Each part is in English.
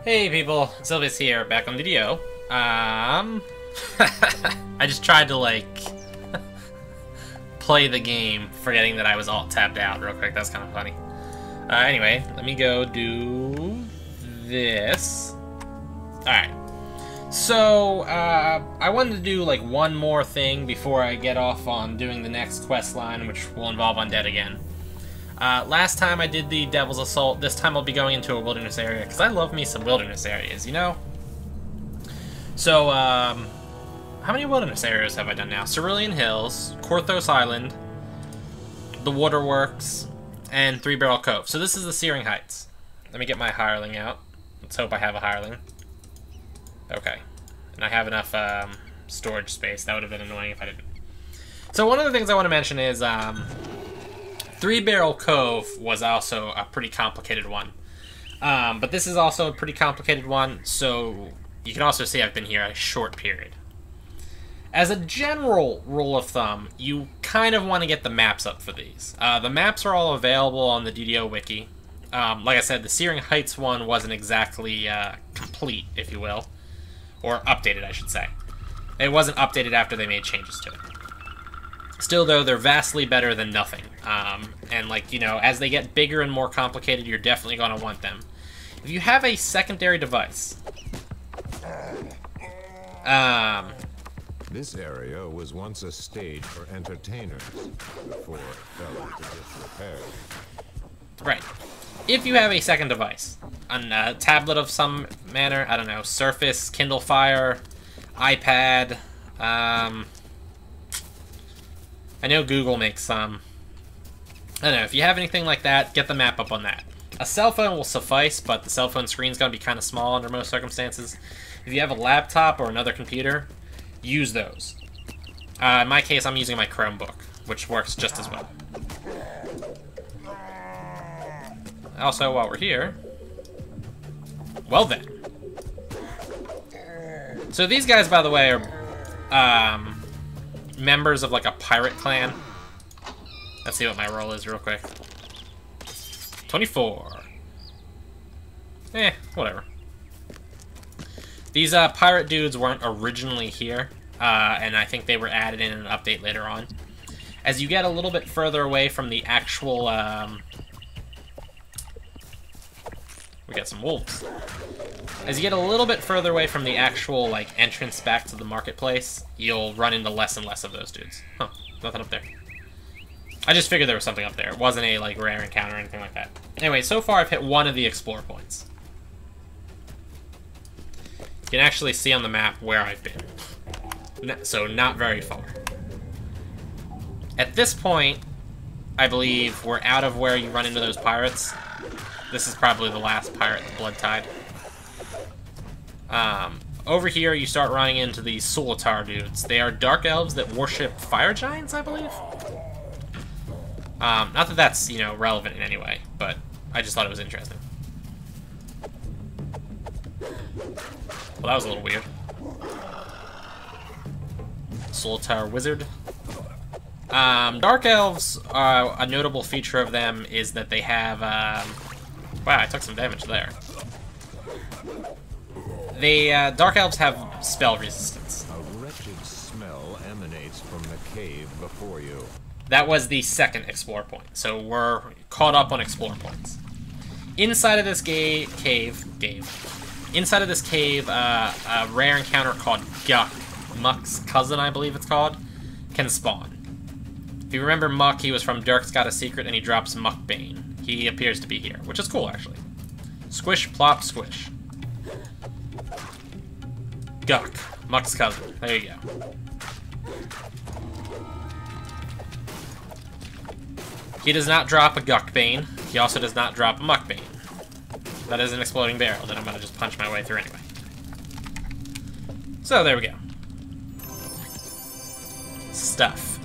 Hey people, Sylvius here, back on the video. I just tried to, like, play the game, forgetting that I was alt tapped out real quick. That's kind of funny. Anyway, let me go do this. Alright. So, I wanted to do, like, one more thing before I get off on doing the next quest line, which will involve Undead again. Last time I did the Devil's Assault. This time I'll be going into a wilderness area, because I love me some wilderness areas, you know? So, how many wilderness areas have I done now? Cerulean Hills, Korthos Island, the Waterworks, and Three Barrel Cove. So this is the Searing Heights. Let me get my hireling out. Let's hope I have a hireling. Okay. And I have enough storage space. That would have been annoying if I didn't. So one of the things I want to mention is... Three Barrel Cove was also a pretty complicated one. But this is also a pretty complicated one, so you can also see I've been here a short period. As a general rule of thumb, you kind of want to get the maps up for these. The maps are all available on the DDO wiki. Like I said, the Searing Heights one wasn't exactly complete, if you will. Or updated, I should say. It wasn't updated after they made changes to it. Still, though, they're vastly better than nothing. And, like, you know, as they get bigger and more complicated, you're definitely going to want them. If you have a secondary device... This area was once a stage for entertainers, before it fell into disrepair. Right. If you have a second device, a tablet of some manner, I don't know, Surface, Kindle Fire, iPad, I know Google makes some. I don't know, if you have anything like that, get the map up on that. A cell phone will suffice, but the cell phone screen's going to be kind of small under most circumstances. If you have a laptop or another computer, use those. In my case, I'm using my Chromebook, which works just as well. Also, while we're here... Well then. So these guys, by the way, are... members of, like, a pirate clan. Let's see what my roll is real quick. 24. Whatever. These pirate dudes weren't originally here, and I think they were added in an update later on. As you get a little bit further away from the actual... We got some wolves. As you get a little bit further away from the actual, like, entrance back to the marketplace, you'll run into less and less of those dudes. Huh, nothing up there. I just figured there was something up there. It wasn't a, like, rare encounter or anything like that. Anyway, so far I've hit one of the explore points. You can actually see on the map where I've been. So, not very far. At this point, I believe we're out of where you run into those pirates. This is probably the last pirate, the Blood Tide. Over here, you start running into these Solitar dudes. They are dark elves that worship fire giants, I believe? Not that that's, you know, relevant in any way, but I just thought it was interesting. Well, that was a little weird. Solitar wizard. Dark elves, a notable feature of them is that they have, wow, I took some damage there. They, dark elves have spell resistance. A wretched smell emanates from the cave before you. That was the second explore point, so we're caught up on explore points. Inside of this inside of this cave, a rare encounter called Guck, Muck's cousin, I believe it's called, can spawn. If you remember Muck, he was from Dirk's Got a Secret, and he drops Muckbane. He appears to be here, which is cool, actually. Squish, plop, squish. Guck, Muck's cousin. There you go. He does not drop a Guckbane. He also does not drop a Muckbane. That is an exploding barrel that I'm going to just punch my way through anyway. So, there we go. Stuff.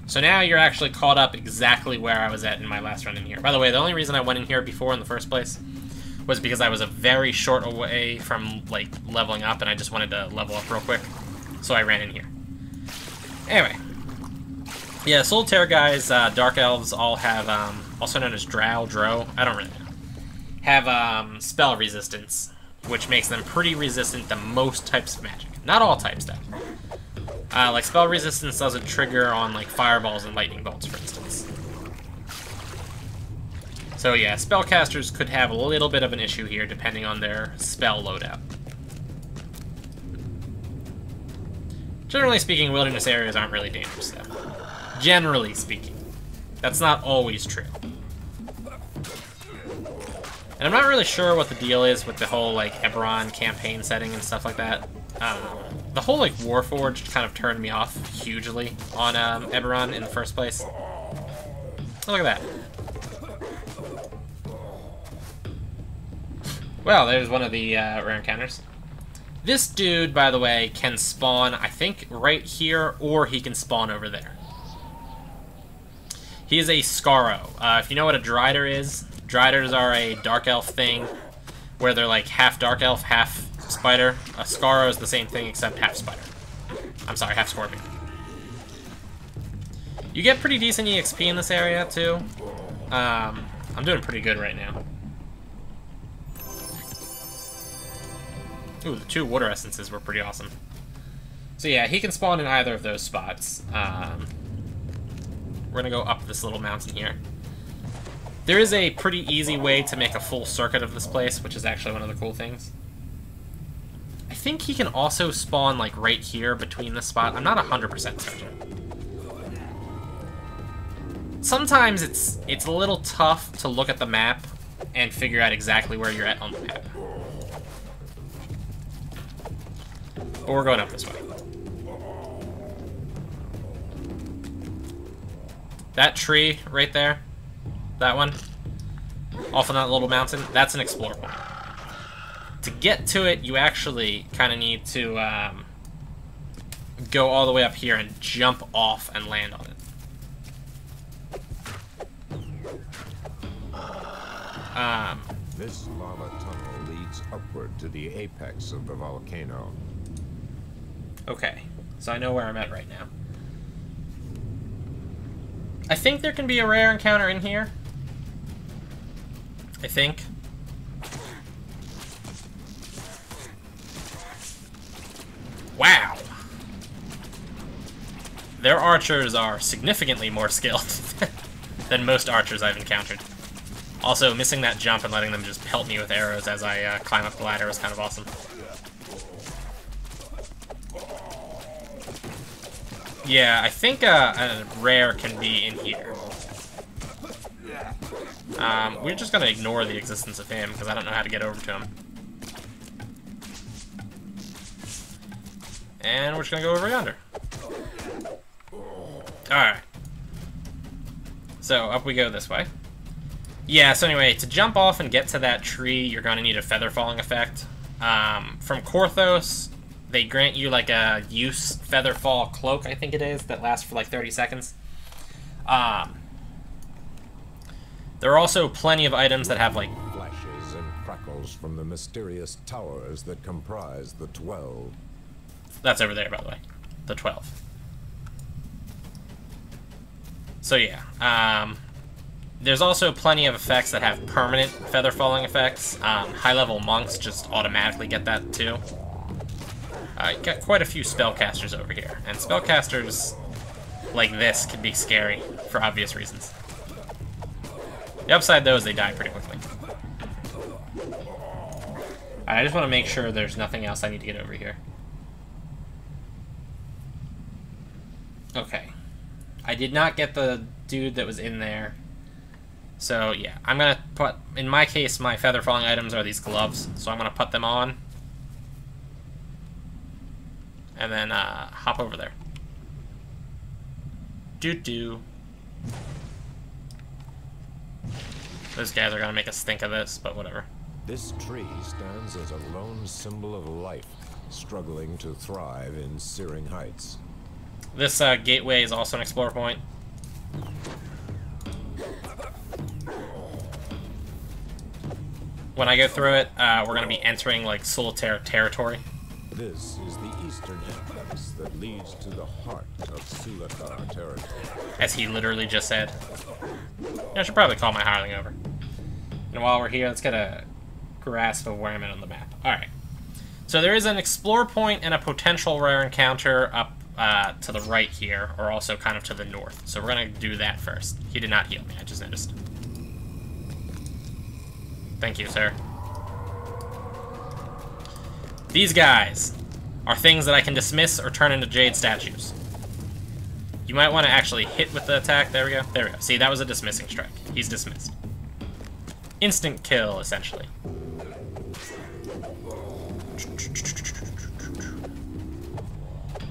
So now you're actually caught up exactly where I was at in my last run in here. By the way, the only reason I went in here before in the first place was because I was a very short away from, like, leveling up, and I just wanted to level up real quick. So I ran in here. Anyway. Yeah, Solitaire guys, Dark Elves all have, also known as Drow, I don't really know, have, spell resistance. which makes them pretty resistant to most types of magic. Not all types, though. Like, spell resistance doesn't trigger on, like, fireballs and lightning bolts, for instance. So, yeah, spellcasters could have a little bit of an issue here, depending on their spell loadout. Generally speaking, wilderness areas aren't really dangerous, though. Generally speaking. That's not always true. And I'm not really sure what the deal is with the whole, like, Eberron campaign setting and stuff like that. The whole, like, Warforged kind of turned me off hugely on Eberron in the first place. Look at that. Well, there's one of the rare encounters. This dude, by the way, can spawn, I think, right here, or he can spawn over there. He is a Scarrow. If you know what a Drider is, Driders are a Dark Elf thing, where they're like half Dark Elf, half Spider. A Scarrow is the same thing, except half Spider. I'm sorry, half Scorpion. You get pretty decent EXP in this area, too. I'm doing pretty good right now. Ooh, the 2 water essences were pretty awesome. So yeah, he can spawn in either of those spots. We're gonna go up this little mountain here. There is a pretty easy way to make a full circuit of this place, which is actually one of the cool things. I think he can also spawn, like, right here between this spot. I'm not 100% certain. Sometimes it's a little tough to look at the map and figure out exactly where you're at on the map. But we're going up this way. That tree right there, that one, off on that little mountain, that's an explore point. To get to it, you actually kind of need to go all the way up here and jump off and land on it. This lava tunnel leads upward to the apex of the volcano. Okay, so I know where I'm at right now. I think there can be a rare encounter in here. I think. Wow. Their archers are significantly more skilled than most archers I've encountered. Also, missing that jump and letting them just pelt me with arrows as I climb up the ladder was kind of awesome. Yeah, I think a rare can be in here. We're just gonna ignore the existence of him, because I don't know how to get over to him. And we're just gonna go over yonder. Alright. So, up we go this way. Yeah, so anyway, to jump off and get to that tree, you're gonna need a feather falling effect. From Korthos, they grant you like a use feather fall cloak, I think it is, that lasts for like 30 seconds. There are also plenty of items that have like Flashes and crackles from the mysterious towers that comprise the 12. That's over there, by the way. The 12. So yeah, there's also plenty of effects that have permanent feather falling effects. High-level monks just automatically get that too. You got quite a few spellcasters over here, and spellcasters like this can be scary for obvious reasons. The upside, though, is they die pretty quickly. I just want to make sure there's nothing else I need to get over here. Okay. I did not get the dude that was in there. So, yeah. I'm going to put... In my case, my feather falling items are these gloves. So I'm going to put them on. And then hop over there. Doo-doo. Those guys are going to make us think of this, but whatever. This tree stands as a lone symbol of life, struggling to thrive in Searing Heights. This gateway is also an explore point. When I go through it, we're going to be entering, like, Solitaire territory. This is the eastern entrance that leads to the heart of Sulakar territory. As he literally just said. I should probably call my hireling over. And while we're here, let's get a grasp of where I'm at on the map. Alright. So there is an explore point and a potential rare encounter up to the right here, or also kind of to the north. So we're going to do that first. He did not heal me, I just noticed. Thank you, sir. These guys are things that I can dismiss or turn into jade statues. You might want to actually hit with the attack. There we go. There we go. See, that was a dismissing strike. He's dismissed. Instant kill, essentially.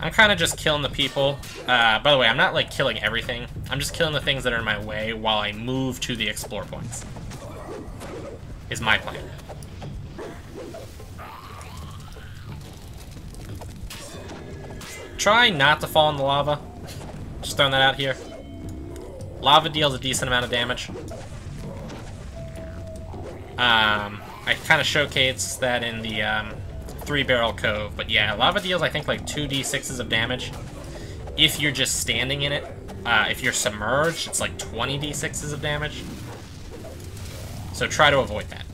I'm kind of just killing the people. By the way, I'm not, like, killing everything. I'm just killing the things that are in my way while I move to the explore points. Is my plan. Try not to fall in the lava. Just throwing that out here. Lava deals a decent amount of damage. I kind of showcased that in the 3-barrel cove, but yeah, lava deals I think like 2d6s of damage. If you're just standing in it, if you're submerged, it's like 20d6s of damage. So try to avoid that.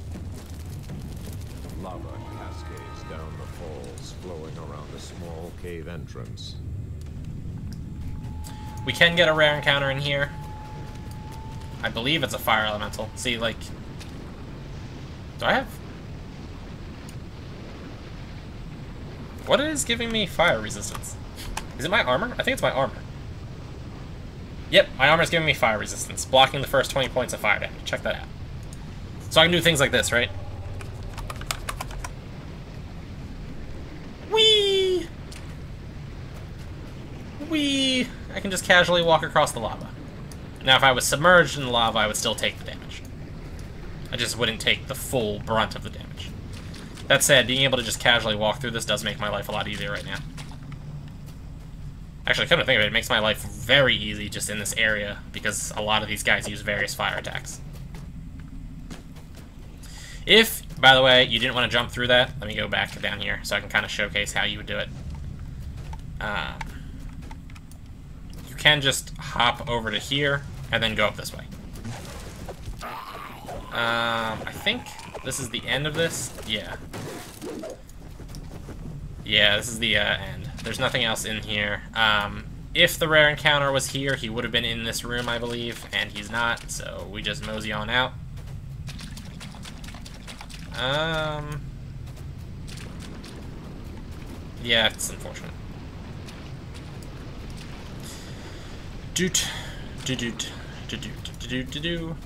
Lava cascades down the falls, flowing around a small cave entrance. We can get a rare encounter in here. I believe it's a fire elemental. See, like... Do I have... What is giving me fire resistance? Is it my armor? I think it's my armor. Yep, my armor's giving me fire resistance, blocking the first 20 points of fire damage. Check that out. So I can do things like this, right? Whee! Whee! I can just casually walk across the lava. Now, if I was submerged in the lava, I would still take the damage. I just wouldn't take the full brunt of the damage. That said, being able to just casually walk through this does make my life a lot easier right now. Actually, come to think of it, it makes my life very easy just in this area, because a lot of these guys use various fire attacks. If, by the way, you didn't want to jump through that, let me go back down here so I can kind of showcase how you would do it. You can just hop over to here and then go up this way. I think this is the end of this. Yeah. Yeah, this is the end. There's nothing else in here. If the rare encounter was here, he would have been in this room, I believe, and he's not, so we just mosey on out. Yeah, it's unfortunate. Doot, doot, doot, doot, doot.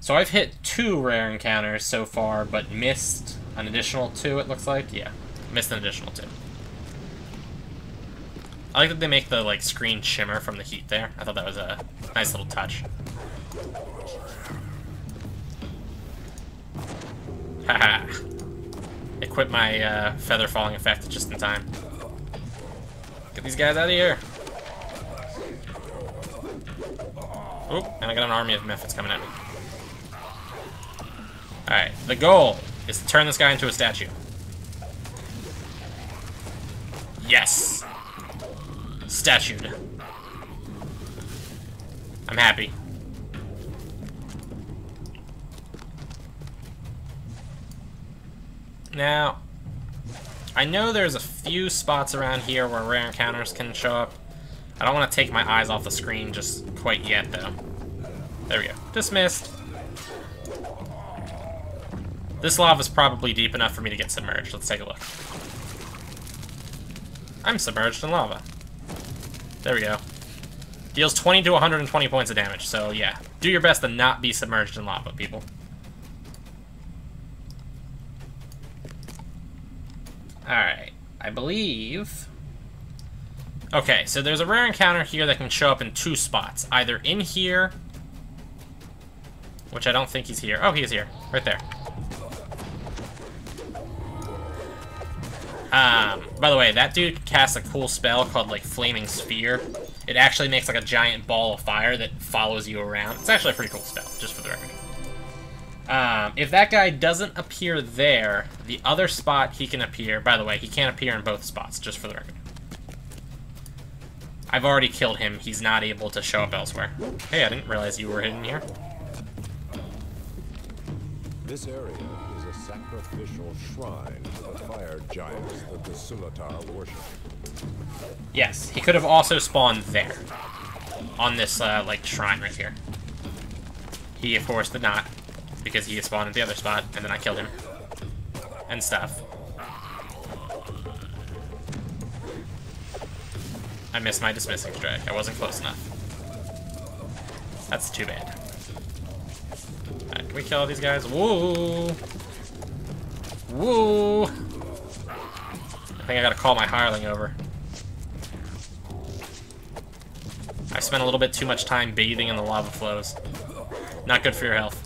So I've hit 2 rare encounters so far, but missed an additional 2, it looks like. Yeah, missed an additional 2. I like that they make the, like, screen shimmer from the heat there. I thought that was a nice little touch. Haha. Equip my feather falling effect just in time. Get these guys out of here. Oop, and I got an army of methods coming at me. Alright, the goal is to turn this guy into a statue. Yes! Statued. I'm happy. Now, I know there's a few spots around here where rare encounters can show up. I don't want to take my eyes off the screen just quite yet, though. There we go. Dismissed. This lava's probably deep enough for me to get submerged. Let's take a look. I'm submerged in lava. There we go. Deals 20 to 120 points of damage, so yeah. Do your best to not be submerged in lava, people. Alright, I believe... Okay, so there's a rare encounter here that can show up in 2 spots. Either in here, which I don't think he's here. Oh, he is here. Right there. By the way, that dude casts a cool spell called, like, Flaming Sphere. It actually makes, like, a giant ball of fire that follows you around. It's actually a pretty cool spell, just for the record. If that guy doesn't appear there, the other spot he can appear... By the way, he can't appear in both spots, just for the record. I've already killed him. He's not able to show up elsewhere. Hey, I didn't realize you were hidden here. This area is a sacrificial shrine to the fire giants that the Sulatar worship. Yes, he could have also spawned there. On this, like, shrine right here. He, of course, did not. Because he spawned at the other spot, and then I killed him. And stuff. I missed my dismissing strike. I wasn't close enough. That's too bad. Alright, can we kill all these guys? Woo! Woo! I think I gotta call my hireling over. I spent a little bit too much time bathing in the lava flows. Not good for your health.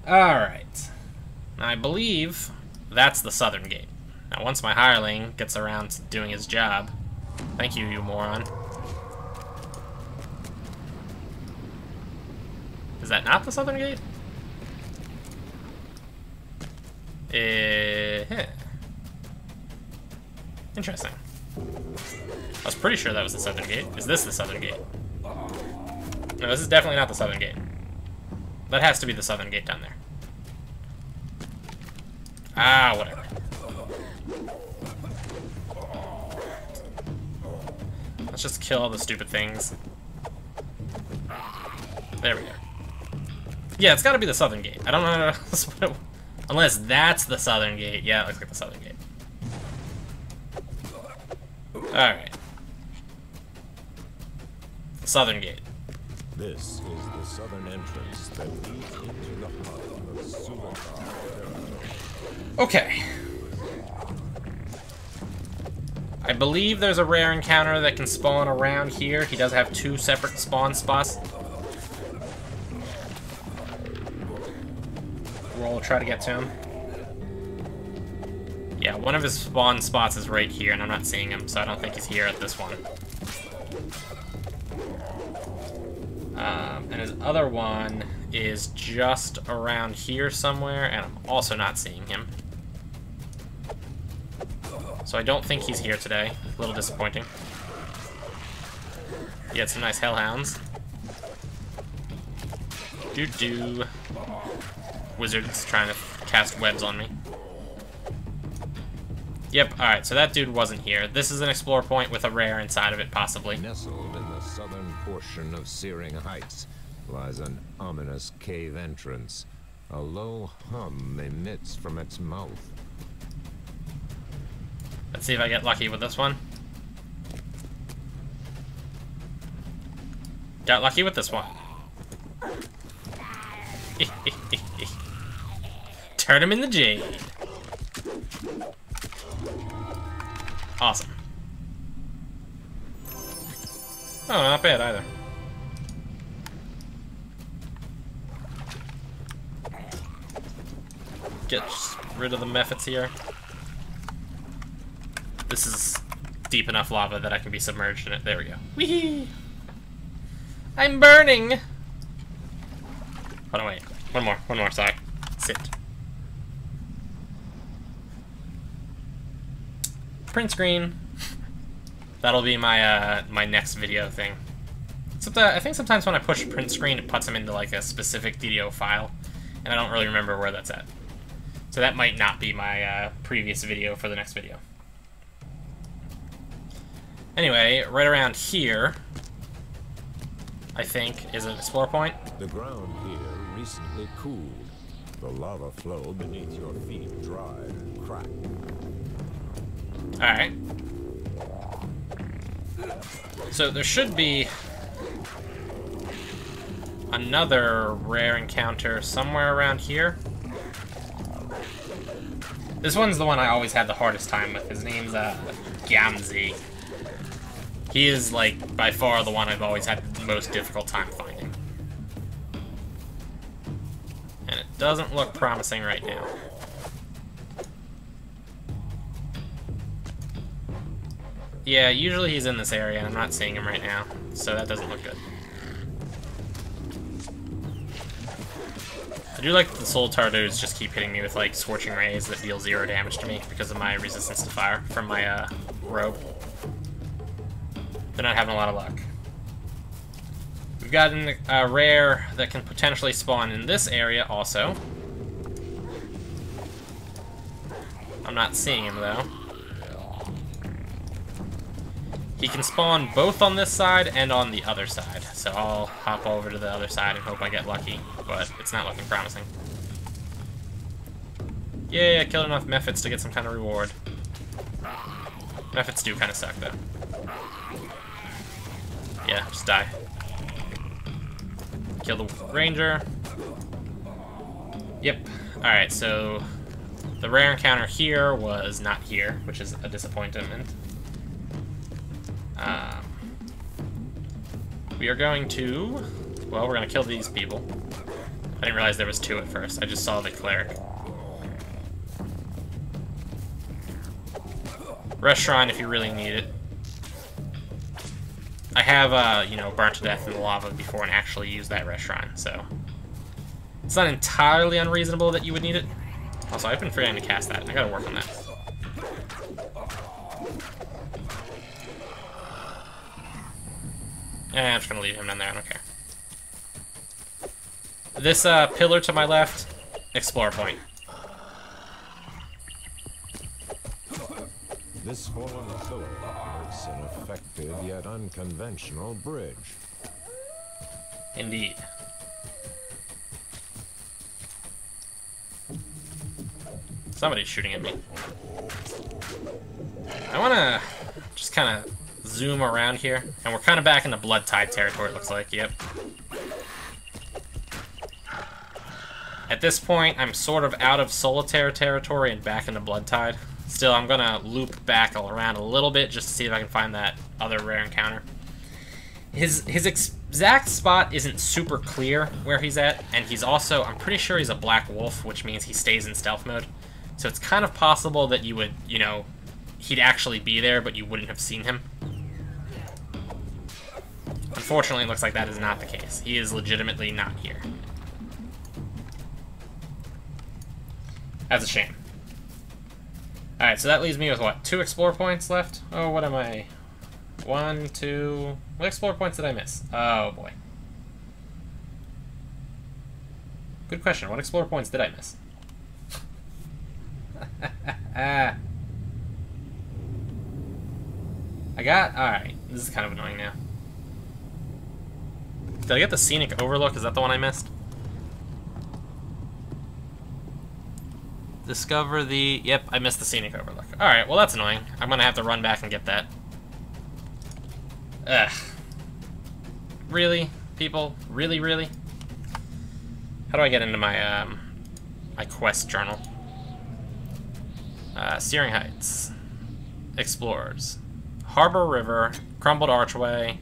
Alright. I believe that's the southern gate. Now, once my hireling gets around to doing his job... Thank you, you moron. Is that not the southern gate? Interesting. I was pretty sure that was the southern gate. Is this the southern gate? No, this is definitely not the southern gate. That has to be the southern gate down there. Ah, whatever. Let's just kill all the stupid things. There we go. Yeah, it's gotta be the southern gate. I don't know unless that's the southern gate. Yeah, it looks like the southern gate. Alright. Southern gate. This is the southern entrance that leads into the heart of Sulatar. Okay. I believe there's a rare encounter that can spawn around here. He does have 2 separate spawn spots. We'll try to get to him. Yeah, one of his spawn spots is right here, and I'm not seeing him, so I don't think he's here at this one. And his other one is just around here somewhere, and I'm also not seeing him. So I don't think he's here today. A little disappointing. He had some nice hellhounds. Doo-doo. Wizard's trying to cast webs on me. Yep, alright, so that dude wasn't here. This is an explore point with a rare inside of it, possibly. Nestled in the southern portion of Searing Heights lies an ominous cave entrance. A low hum emits from its mouth. Let's see if I get lucky with this one. Got lucky with this one. Turn him in the jade. Awesome. Oh, not bad either. Get rid of the methods here. This is deep enough lava that I can be submerged in it. There we go. Whee! I'm burning! Hold on, wait. One more, sorry. Sit. Print screen. That'll be my my next video thing. I think sometimes when I push print screen, it puts them into like a specific video file, and I don't really remember where that's at. So that might not be my previous video for the next video. Anyway, right around here, I think, is an explore point. The ground here recently cooled. The lava flow beneath your feet dried and cracked. Alright. So there should be another rare encounter somewhere around here. This one's the one I always had the hardest time with. His name's Gamzee. He is, like, by far the one I've always had the most difficult time finding. And it doesn't look promising right now. Yeah, usually he's in this area, and I'm not seeing him right now, so that doesn't look good. I do like that the Soul Tardos just keep hitting me with, like, Scorching Rays that deal 0 damage to me because of my resistance to fire from my, robe. They're not having a lot of luck. got a rare that can potentially spawn in this area also. I'm not seeing him though. He can spawn both on this side and on the other side, so I'll hop over to the other side and hope I get lucky, but it's not looking promising. Yay, I killed enough methods to get some kind of reward. Methods do kind of suck though. Yeah, just die. Kill the ranger. Yep. Alright, so the rare encounter here was not here, which is a disappointment. We are going to... Well, we're going to kill these people. I didn't realize there was two at first. I just saw the cleric. Rest Shrine if you really need it. I have, you know, burnt to death in the lava before and actually used that Rest Shrine, so... It's not entirely unreasonable that you would need it. Also, I've been forgetting to cast that. I gotta work on that. Yeah, I'm just gonna leave him in there, I don't care. This pillar to my left, explore point. This fallen pillar makes an effective yet unconventional bridge. Indeed. Somebody's shooting at me. I wanna just kind of zoom around here, and we're kind of back into Blood Tide territory, it looks like, yep. At this point, I'm sort of out of Solitaire territory and back into Blood Tide. Still, I'm gonna loop back around a little bit just to see if I can find that other rare encounter. His exact spot isn't super clear where he's at, and he's also, I'm pretty sure he's a Black Wolf, which means he stays in stealth mode. So it's kind of possible that you would, you know, he'd actually be there, but you wouldn't have seen him. Unfortunately, it looks like that is not the case. He is legitimately not here. That's a shame. Alright, so that leaves me with, what, 2 explore points left? Oh, what am I... 1, 2... What explore points did I miss? Oh, boy. Good question. What explore points did I miss? I got... Alright, this is kind of annoying now. Did I get the Scenic Overlook? Is that the one I missed? Discover the... Yep, I missed the Scenic Overlook. Alright, well that's annoying. I'm gonna have to run back and get that. Ugh. Really? People? Really, really? How do I get into my, my quest journal? Searing Heights. Explorers. Harbor River. Crumbled Archway.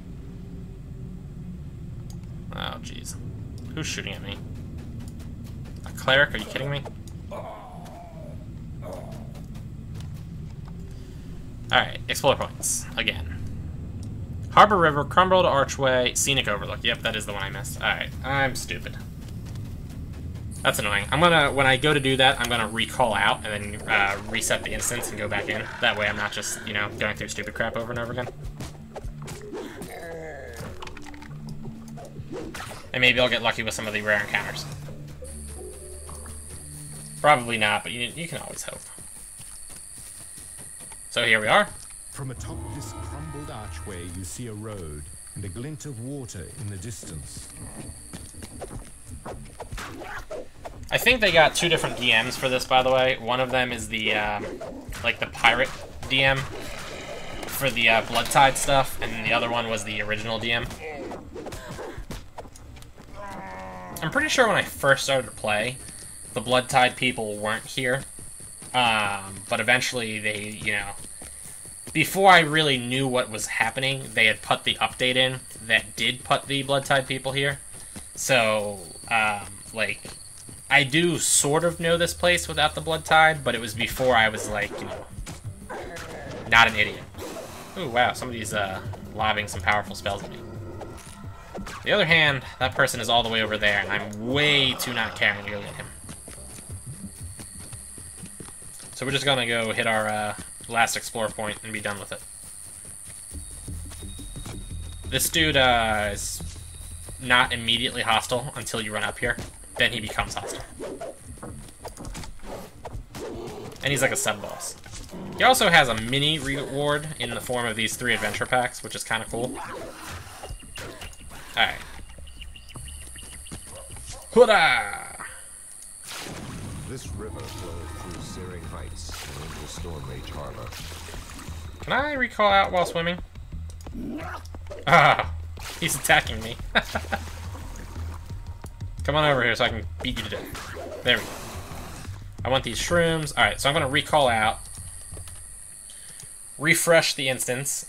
Oh, jeez. Who's shooting at me? A cleric? Are you kidding me? Alright, explore points. Again. Harbor River, Crumbled Archway, Scenic Overlook. Yep, that is the one I missed. Alright, I'm stupid. That's annoying. I'm gonna, when I go to do that, I'm gonna recall out and then reset the instance and go back in. That way I'm not just, you know, going through stupid crap over and over again. And maybe I'll get lucky with some of the rare encounters. Probably not, but you can always hope. So here we are. From atop this crumbled archway, you see a road and a glint of water in the distance. I think they got 2 different DMs for this, by the way. One of them is the, like the pirate DM for the Blood Tide stuff, and the other one was the original DM. I'm pretty sure when I first started to play, the Blood Tide people weren't here. But eventually they, you know, before I really knew what was happening, they had put the update in that did put the Blood Tide people here. So, like, I do sort of know this place without the Blood Tide, but it was before I was, like, you know, not an idiot. Ooh, wow, somebody's, lobbing some powerful spells at me. On the other hand, that person is all the way over there, and I'm way too not caring to go get him. So we're just gonna go hit our last explore point and be done with it. This dude is not immediately hostile until you run up here. Then he becomes hostile. And he's like a sub-boss. He also has a mini reward in the form of these 3 adventure packs, which is kind of cool. Alright. Hurrah! This river flows through Searing Heights and into Storm Rage Harbor. Can I recall out while swimming? Ah, he's attacking me. Come on over here so I can beat you to death. There we go. I want these shrooms. Alright, so I'm going to recall out. Refresh the instance.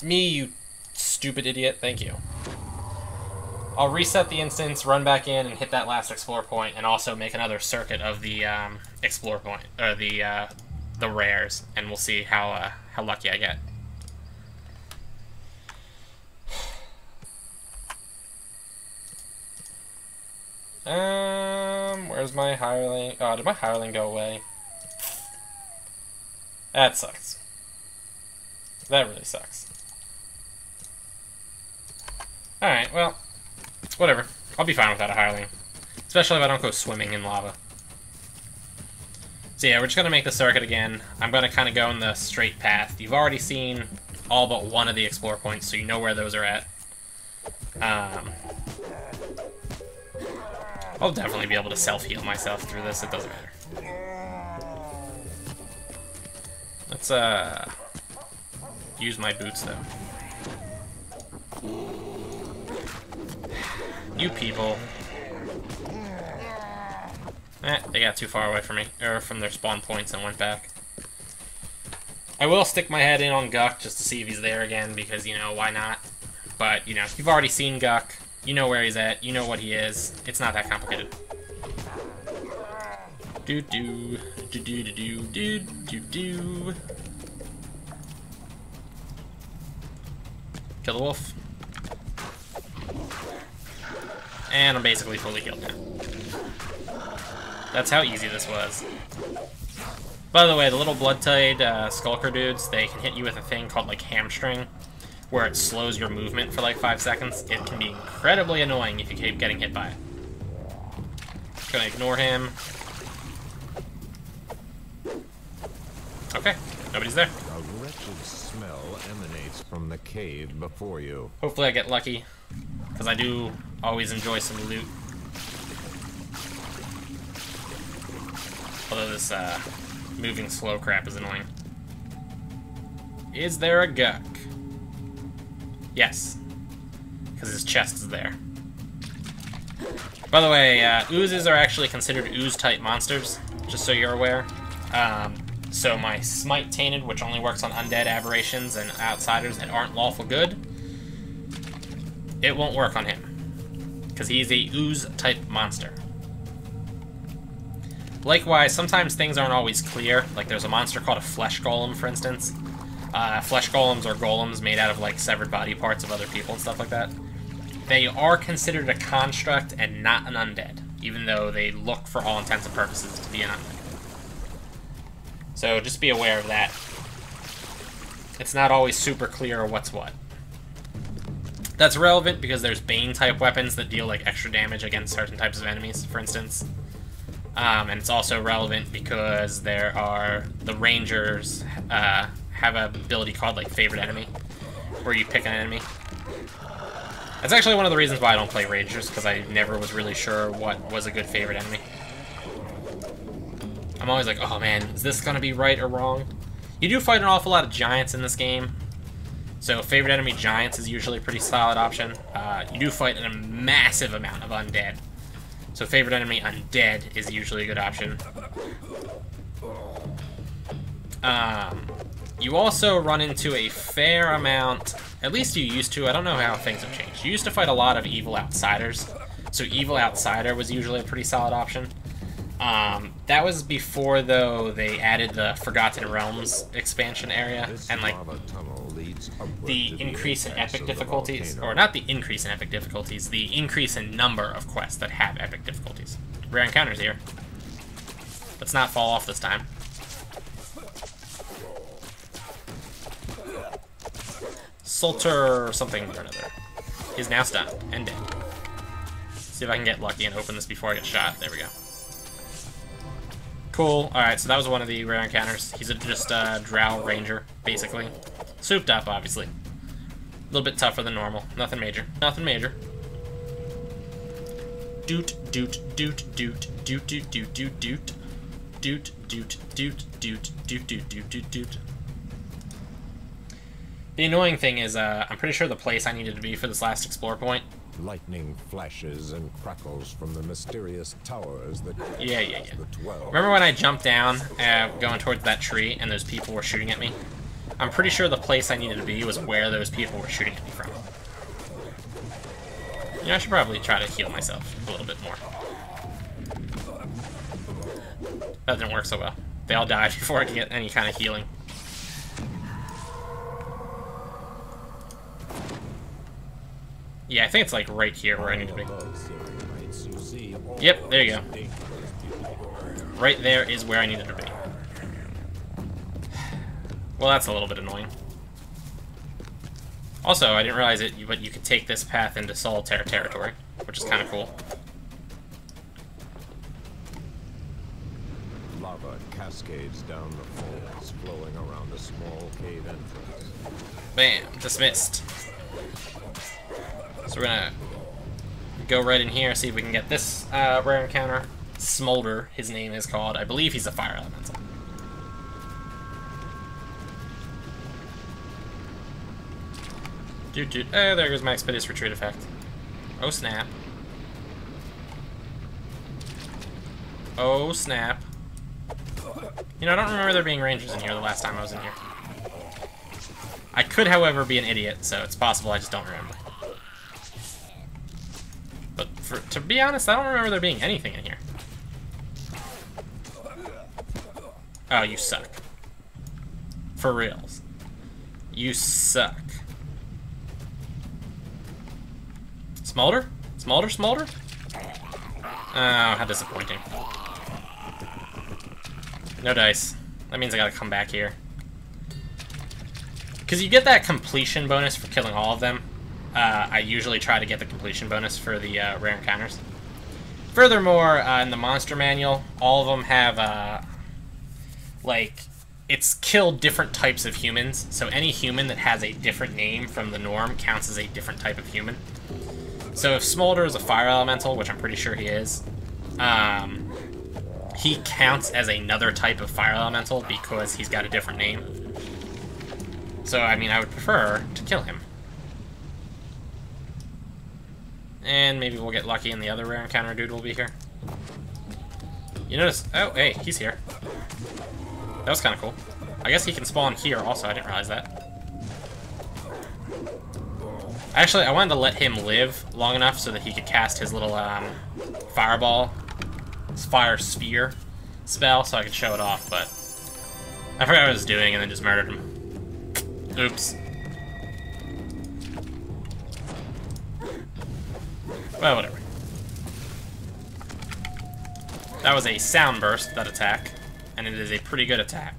Me, you stupid idiot. Thank you. I'll reset the instance, run back in, and hit that last explore point, and also make another circuit of the explore point, or the rares, and we'll see how lucky I get. Where's my hireling? Oh, did my hireling go away? That sucks. That really sucks. Alright, well, whatever. I'll be fine without a hireling. Especially if I don't go swimming in lava. So yeah, we're just going to make the circuit again. I'm going to kind of go in the straight path. You've already seen all but one of the explore points, so you know where those are at. I'll definitely be able to self-heal myself through this, it doesn't matter. Let's, use my boots, though. You people. They got too far away from me, or from their spawn points and went back. I will stick my head in on Guck just to see if he's there again, because, you know, why not? But, you know, you've already seen Guck. You know where he's at. You know what he is. It's not that complicated. Do-do. Do-do-do-do. Do-do-do. Kill the wolf. And I'm basically fully healed now. That's how easy this was. By the way, the little blood-tied skulker dudes, they can hit you with a thing called, like, hamstring, where it slows your movement for, like, 5 seconds. It can be incredibly annoying if you keep getting hit by it. Gonna ignore him. Okay, nobody's there. A wretched smell emanates from the cave before you. Hopefully I get lucky, because I do always enjoy some loot. Although this moving slow crap is annoying. Is there a Guck? Yes, because his chest is there. By the way, oozes are actually considered ooze-type monsters, just so you're aware. So my Smite Tainted, which only works on undead, aberrations, and outsiders that aren't lawful good, it won't work on him, because he's a ooze-type monster. Likewise, sometimes things aren't always clear. Like, there's a monster called a flesh golem, for instance. Flesh golems are golems made out of, like, severed body parts of other people and stuff like that. They are considered a construct and not an undead, even though they look, for all intents and purposes, to be an undead. So just be aware of that. It's not always super clear what's what. That's relevant because there's Bane-type weapons that deal, like, extra damage against certain types of enemies, for instance. And it's also relevant because there are... the Rangers have an ability called, like, Favorite Enemy, where you pick an enemy. That's actually one of the reasons why I don't play Rangers, because I never was really sure what was a good favorite enemy. I'm always like, oh man, is this going to be right or wrong? You do fight an awful lot of giants in this game, so favorite enemy giants is usually a pretty solid option. You do fight a massive amount of undead, so favorite enemy undead is usually a good option. You also run into a fair amount, at least you used to, I don't know how things have changed. You used to fight a lot of evil outsiders, so evil outsider was usually a pretty solid option. That was before, though, they added the Forgotten Realms expansion area, and, like, the increase in epic difficulties, or not the increase in epic difficulties, the increase in number of quests that have epic difficulties. Rare encounters here. Let's not fall off this time. Salter something or another is now stunned and dead. See if I can get lucky and open this before I get shot. There we go. Cool. Alright, so that was one of the rare encounters. He's just a drow ranger, basically. Souped up, obviously. A little bit tougher than normal. Nothing major. Nothing major. Doot, doot, doot, doot, doot, doot, doot, doot, doot. Doot, doot, doot, doot, doot, doot, doot, doot, doot. The annoying thing is, I'm pretty sure the place I needed to be for this last explore point. Lightning flashes and crackles from the mysterious towers that Yeah. the 12. Remember when I jumped down, going towards that tree, and those people were shooting at me? I'm pretty sure the place I needed to be was where those people were shooting at me from. You know, I should probably try to heal myself a little bit more. That didn't work so well. They all died before I could get any kind of healing. Yeah, I think it's like right here where I need to be. Yep, there you go. Right there is where I needed to be. Well, that's a little bit annoying. Also, I didn't realize it, but you could take this path into Solitaire territory, which is kind of cool. Lava cascades down the falls, flowing around a small cave entrance. Bam, dismissed. So we're gonna go right in here, see if we can get this rare encounter. Smolder, his name is called. I believe he's a fire elemental. Dude. Oh, there goes my Expeditious Retreat effect. Oh, snap. Oh, snap. You know, I don't remember there being rangers in here the last time I was in here. I could, however, be an idiot, so it's possible I just don't remember. But to be honest, I don't remember there being anything in here. Oh, you suck. For reals. You suck. Smolder? Smolder? Oh, how disappointing. No dice. That means I gotta come back here. Because you get that completion bonus for killing all of them. I usually try to get the completion bonus for the rare encounters. Furthermore, in the monster manual, all of them have, like, it's killed different types of humans. So any human that has a different name from the norm counts as a different type of human. So if Smolder is a fire elemental, which I'm pretty sure he is, he counts as another type of fire elemental because he's got a different name. So, I mean, I would prefer to kill him. And maybe we'll get lucky and the other rare encounter dude will be here. You notice... Oh, hey, he's here. That was kind of cool. I guess he can spawn here also. I didn't realize that. Actually, I wanted to let him live long enough so that he could cast his little fireball, his fire sphere spell, so I could show it off, but I forgot what I was doing and then just murdered him. Oops. Well, whatever. That was a sound burst, that attack, and it is a pretty good attack.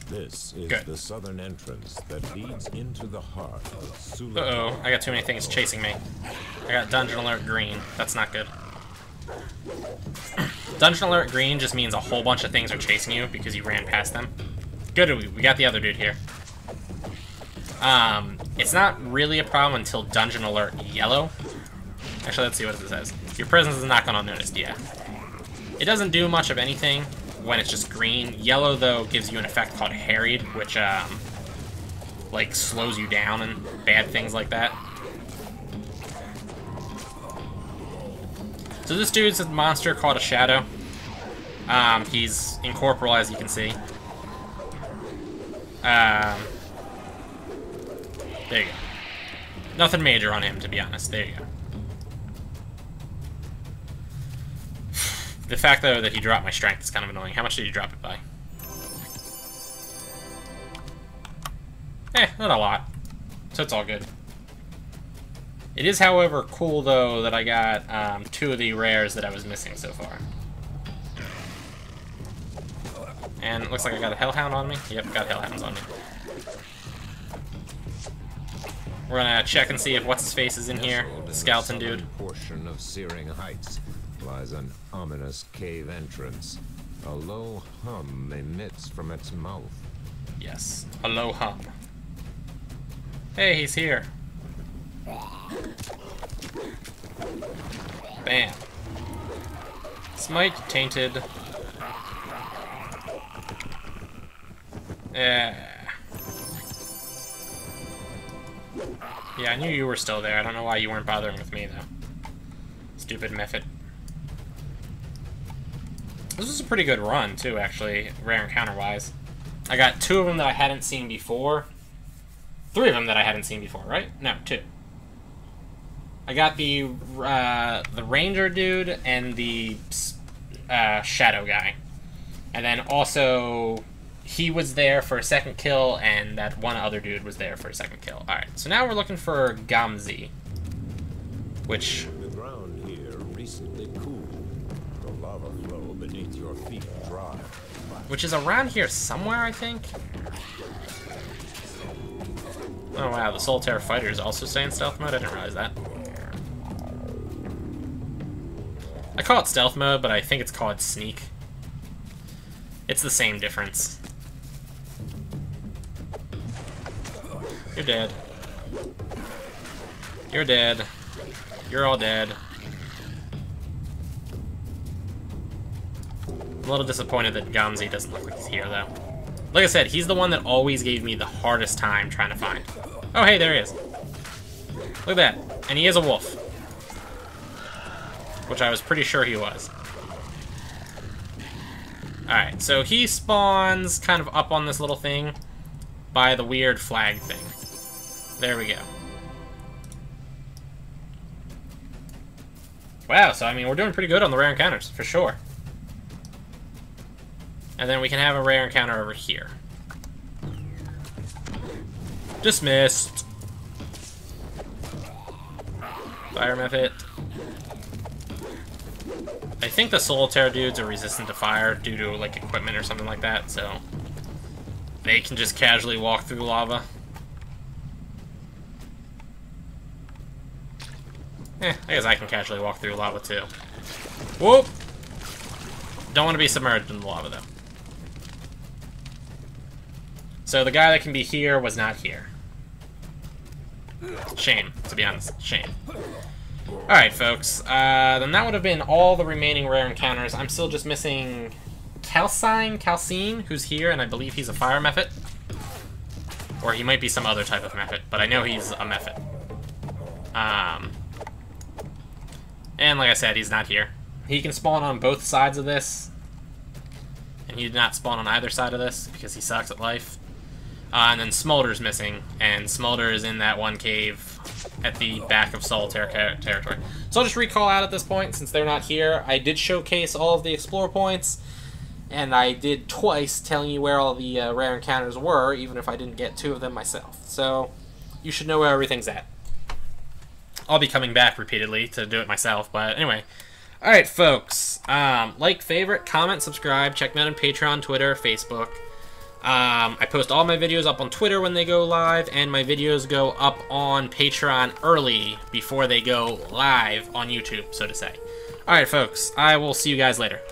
This is Good. the southern entrance that leads into the heart of Sula. Uh-oh, I got too many things chasing me. I got Dungeon Alert Green. That's not good. Dungeon Alert Green just means a whole bunch of things are chasing you because you ran past them. Good, we got the other dude here. It's not really a problem until Dungeon Alert Yellow. Actually, let's see what it says. Your presence is not gone unnoticed, yeah. It doesn't do much of anything when it's just green. Yellow, though, gives you an effect called Harried, which, like, slows you down and bad things like that. So this dude's a monster called a Shadow. He's incorporeal, as you can see. There you go. Nothing major on him, to be honest. There you go. The fact, though, that he dropped my strength is kind of annoying. How much did he drop it by? Not a lot. So it's all good. It is, however, cool, though, that I got 2 of the rares that I was missing so far. And it looks like I got a hellhound on me. Yep, got hellhounds on me. We're gonna check and see if what's-his-face is in here. The skeleton dude. Portion of Searing Heights lies an ominous cave entrance. A low hum emits from its mouth. Yes, a low hum. Hey, he's here. Bam. Smite tainted. Yeah, I knew you were still there. I don't know why you weren't bothering with me, though. Stupid method. This was a pretty good run, too, actually, rare encounter-wise. I got 2 of them that I hadn't seen before. 3 of them that I hadn't seen before, right? No, 2. I got the ranger dude and the shadow guy. And then also, he was there for a second kill, and that one other dude was there for a second kill. Alright, so now we're looking for Gamzee. Which... The ground here recently cooled. The lava flow beneath your feet dry. Which is around here somewhere, I think? Oh wow, the Solitaire Fighters also stay in stealth mode? I didn't realize that. I call it stealth mode, but I think it's called sneak. It's the same difference. You're dead. You're dead. You're all dead. I'm a little disappointed that Gamzee doesn't look like he's here, though. Like I said, he's the one that always gave me the hardest time trying to find. Oh, hey, there he is. Look at that. And he is a wolf. Which I was pretty sure he was. Alright, so he spawns kind of up on this little thing by the weird flag thing. There we go. Wow, so I mean, we're doing pretty good on the rare encounters, for sure. And then we can have a rare encounter over here. Dismissed. Fire method. I think the Solitaire dudes are resistant to fire due to, like, equipment or something like that, so they can just casually walk through lava. I guess I can casually walk through lava, too. Whoop! Don't want to be submerged in the lava, though. So the guy that can be here was not here. Shame, to be honest. Shame. Alright, folks. Then that would have been all the remaining rare encounters. I'm still just missing Calcine, who's here, and I believe he's a fire method. Or he might be some other type of method, but I know he's a method. And like I said, he's not here. He can spawn on both sides of this. And he did not spawn on either side of this, because he sucks at life. And then Smolder's missing, and Smolder is in that one cave at the back of Solitaire territory. So I'll just recall out at this point, since they're not here. I did showcase all of the Explore points, and I did twice telling you where all the rare encounters were, even if I didn't get 2 of them myself. So you should know where everything's at. I'll be coming back repeatedly to do it myself, but anyway. Alright, folks. Like, favorite, comment, subscribe. Check me out on Patreon, Twitter, Facebook. I post all my videos up on Twitter when they go live, and my videos go up on Patreon early before they go live on YouTube, so to say. Alright, folks. I will see you guys later.